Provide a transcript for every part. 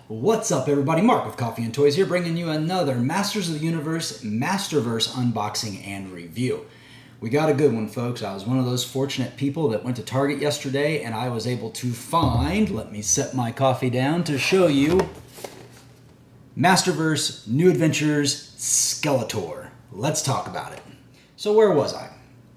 What's up, everybody? Mark with Coffee&Toys here, bringing you another Masters of the Universe MasterVerse unboxing and review. We got a good one, folks. I was one of those fortunate people that went to Target yesterday, and I was able to find, let me set my coffee down to show you, MasterVerse New Adventures Skeletor. Let's talk about it. So where was I?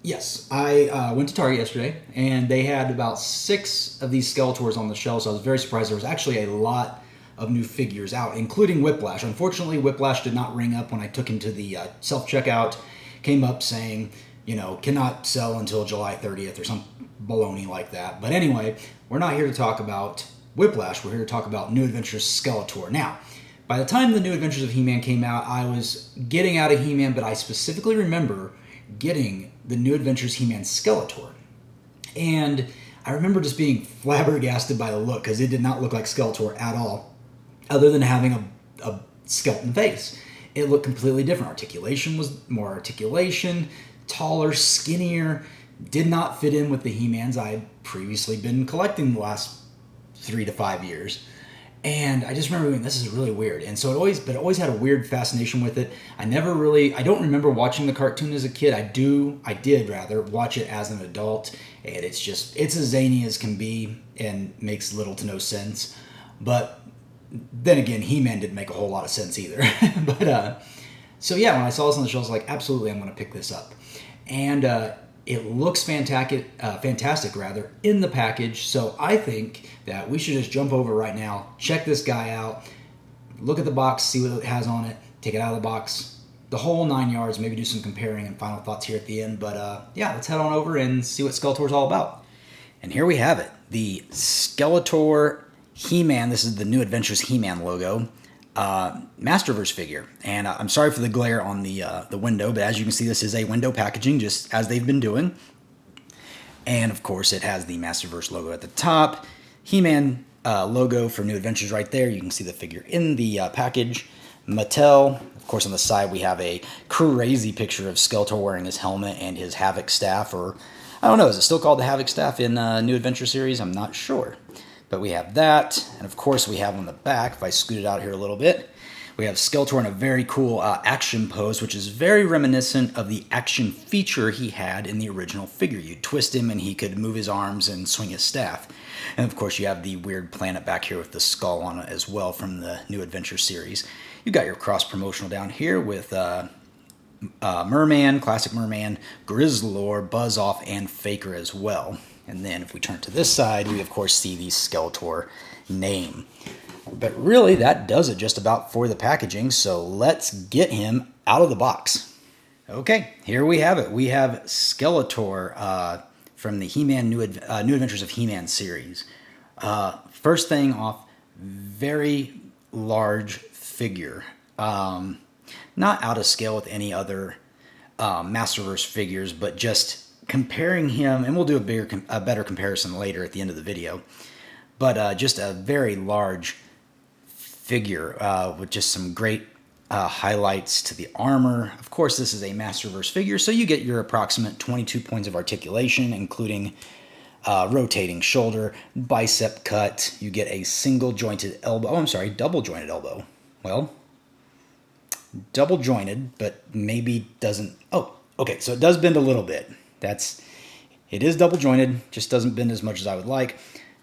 Yes, I went to Target yesterday, and they had about 6 of these Skeletors on the shelf, so I was very surprised. There was actually a lot of new figures out, including Whiplash. Unfortunately, Whiplash did not ring up when I took him to the self-checkout. Came up saying, you know, cannot sell until July 30th or some baloney like that. But anyway, we're not here to talk about Whiplash. We're here to talk about New Adventures Skeletor. Now, by the time the New Adventures of He-Man came out, I was getting out of He-Man, but I specifically remember getting the New Adventures He-Man Skeletor. And I remember just being flabbergasted by the look, because it did not look like Skeletor at all, other than having a skeleton face. It looked completely different. Articulation was more articulation, taller, skinnier, did not fit in with the He-Mans I had previously been collecting the last 3 to 5 years. And I just remember going, this is really weird. And so it always had a weird fascination with it. I don't remember watching the cartoon as a kid. I did watch it as an adult. And it's as zany as can be and makes little to no sense. But then again, He-Man didn't make a whole lot of sense either. So yeah, when I saw this on the shelf, I was like, absolutely, I'm going to pick this up. And it looks fantastic in the package. So I think that we should just jump over right now, check this guy out, look at the box, see what it has on it, take it out of the box, the whole 9 yards, maybe do some comparing and final thoughts here at the end. But yeah, let's head on over and see what Skeletor's all about. And here we have it, the Skeletor He-Man. This is the New Adventures He-Man logo. MasterVerse figure, and I'm sorry for the glare on the window, but as you can see, this is a window packaging, just as they've been doing. And of course, it has the MasterVerse logo at the top, He-Man logo for New Adventures right there. You can see the figure in the package. Mattel, of course, on the side we have a crazy picture of Skeletor wearing his helmet and his Havoc staff, or I don't know, is it still called the Havoc staff in New Adventure series? I'm not sure. But we have that, and of course we have on the back, if I scoot it out here a little bit, we have Skeletor in a very cool action pose, which is very reminiscent of the action feature he had in the original figure. You'd twist him and he could move his arms and swing his staff. And of course you have the weird planet back here with the skull on it as well from the New Adventure series. You got your cross-promotional down here with Merman, Classic Merman, Grizzlor, Buzz-Off, and Faker as well. And then if we turn to this side, we of course see the Skeletor name. But really, that does it just about for the packaging, so let's get him out of the box. Okay, here we have it. We have Skeletor from the He-Man New Adventures of He-Man series. First thing off, very large figure. Not out of scale with any other MasterVerse figures, but just comparing him, and we'll do a better comparison later at the end of the video, but just a very large figure with just some great highlights to the armor. Of course, this is a MasterVerse figure, so you get your approximate 22 points of articulation, including rotating shoulder, bicep cut. You get a double jointed elbow. Well, double jointed, but maybe doesn't. Oh, okay, so it does bend a little bit. It is double jointed, just doesn't bend as much as I would like.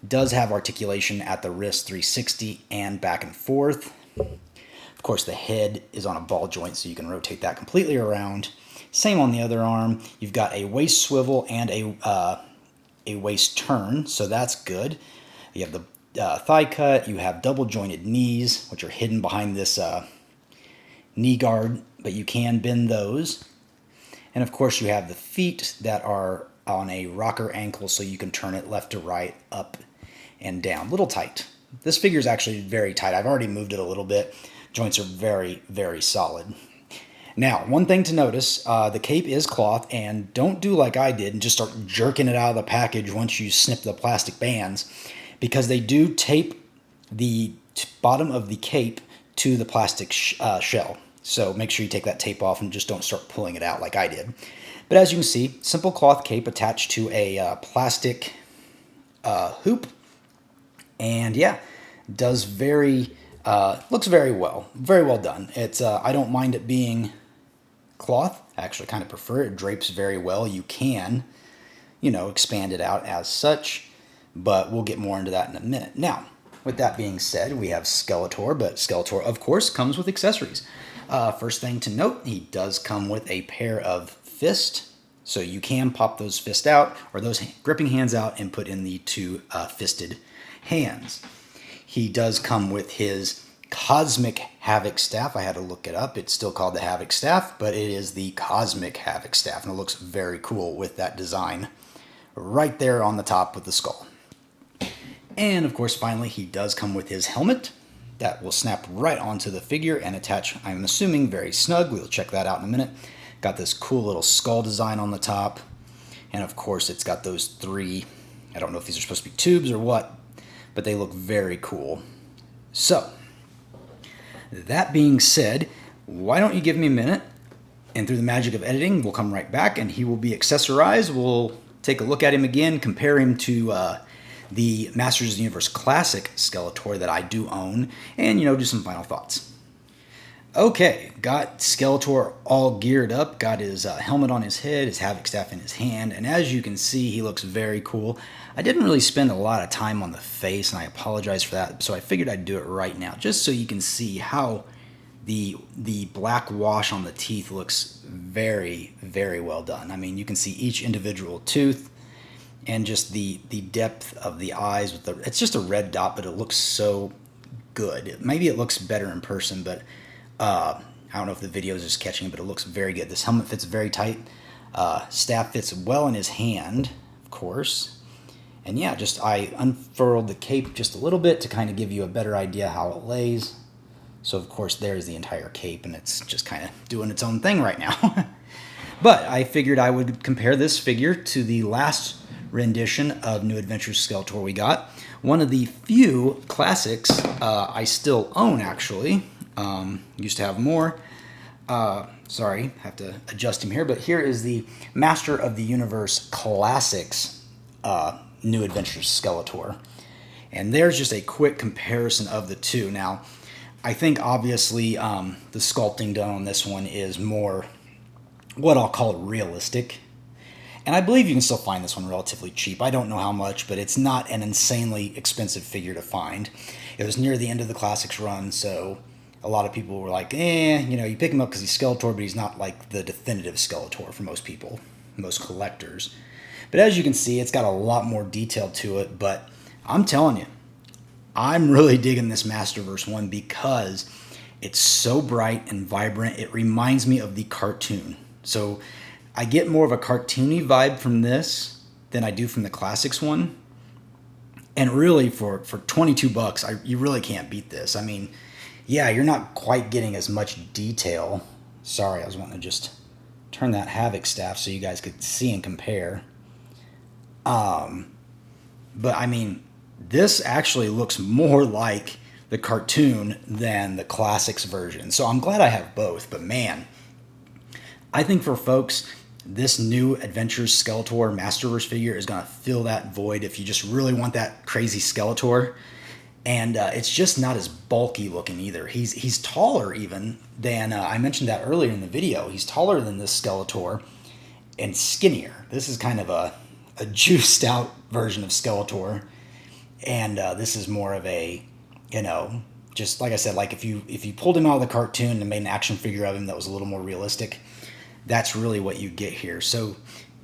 Does have articulation at the wrist 360 and back and forth. Of course, the head is on a ball joint, so you can rotate that completely around. Same on the other arm. You've got a waist swivel and a waist turn, so that's good. You have the thigh cut. You have double jointed knees, which are hidden behind this knee guard, but you can bend those. And of course you have the feet that are on a rocker ankle, so you can turn it left to right, up and down. A little tight. This figure is actually very tight. I've already moved it a little bit. Joints are very, very solid. Now, one thing to notice, the cape is cloth, and don't do like I did and just start jerking it out of the package once you snip the plastic bands, because they do tape the bottom of the cape to the plastic shell. So make sure you take that tape off and just don't start pulling it out like I did. But as you can see, simple cloth cape attached to a plastic hoop. And yeah, does very Looks very well done. It's I don't mind it being cloth. I actually kind of prefer it. It drapes very well. You can, expand it out as such, but we'll get more into that in a minute. Now, with that being said, we have Skeletor, but Skeletor, of course, comes with accessories. First thing to note, he does come with a pair of fists, so you can pop those fists out, or those gripping hands out, and put in the two fisted hands. He does come with his Cosmic Havoc Staff. I had to look it up. It's still called the Havoc Staff, but it is the Cosmic Havoc Staff, and it looks very cool with that design right there on the top of the skull. And of course, finally, he does come with his helmet that will snap right onto the figure and attach, I'm assuming, very snug. We'll check that out in a minute. Got this cool little skull design on the top. And of course, it's got those three, I don't know if these are supposed to be tubes or what, but they look very cool. So, that being said, why don't you give me a minute, and through the magic of editing, we'll come right back, and he will be accessorized. We'll take a look at him again, compare him to the Masters of the Universe Classic Skeletor that I do own, and, do some final thoughts. Okay, got Skeletor all geared up, got his helmet on his head, his Havoc Staff in his hand, and as you can see, he looks very cool. I didn't really spend a lot of time on the face, and I apologize for that, so I figured I'd do it right now, just so you can see how the black wash on the teeth looks very, very well done. I mean, you can see each individual tooth, and just the depth of the eyes. It's just a red dot, but it looks so good. Maybe it looks better in person, but I don't know if the video is just catching it, but it looks very good. This helmet fits very tight. Staff fits well in his hand, of course. And yeah, I unfurled the cape just a little bit to kind of give you a better idea how it lays. So of course there's the entire cape, and it's just kind of doing its own thing right now. But I figured I would compare this figure to the last rendition of New Adventures Skeletor we got. One of the few classics I still own, actually. Used to have more. Sorry, have to adjust him here. But here is the Master of the Universe Classics New Adventures Skeletor. And there's just a quick comparison of the two. Now, I think obviously the sculpting done on this one is more what I'll call realistic. And I believe you can still find this one relatively cheap. I don't know how much, but it's not an insanely expensive figure to find. It was near the end of the Classics run, so a lot of people were like, you pick him up because he's Skeletor, but he's not like the definitive Skeletor for most people, most collectors. But as you can see, it's got a lot more detail to it, but I'm telling you, I'm really digging this MasterVerse one because it's so bright and vibrant. It reminds me of the cartoon. So I get more of a cartoony vibe from this than I do from the Classics one. And really, for $22, you really can't beat this. I mean, yeah, you're not quite getting as much detail. Sorry, I was wanting to just turn that Havoc Staff so you guys could see and compare. But I mean, this actually looks more like the cartoon than the Classics version. So I'm glad I have both, but man, I think for folks, this new Adventures Skeletor MasterVerse figure is going to fill that void if you just really want that crazy Skeletor. And it's just not as bulky looking either. He's taller even than, I mentioned that earlier in the video, he's taller than this Skeletor and skinnier. This is kind of a juiced out version of Skeletor. And this is more of a, just like I said, like if you pulled him out of the cartoon and made an action figure of him that was a little more realistic, that's really what you get here. So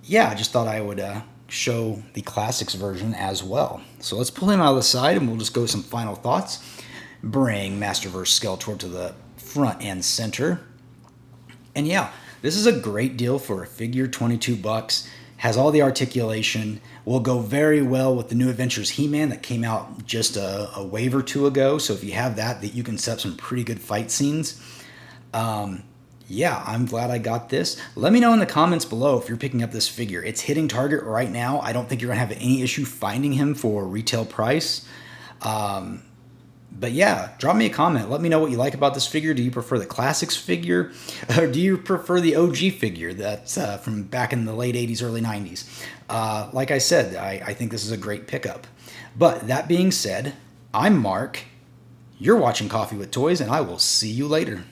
yeah, I just thought I would show the Classics version as well. So let's pull him out of the side and we'll just go with some final thoughts. Bring MasterVerse Skeletor to the front and center. And yeah, this is a great deal for a figure, $22. Has all the articulation, will go very well with the New Adventures He-Man that came out just a wave or two ago. So if you have that you can set up some pretty good fight scenes. Yeah, I'm glad I got this. Let me know in the comments below if you're picking up this figure. It's hitting target right now. I don't think you're going to have any issue finding him for retail price. But yeah, drop me a comment. Let me know what you like about this figure. Do you prefer the Classics figure? Or do you prefer the OG figure that's from back in the late 80s, early 90s? Like I said, I think this is a great pickup. But that being said, I'm Mark. You're watching Coffee with Toys, and I will see you later.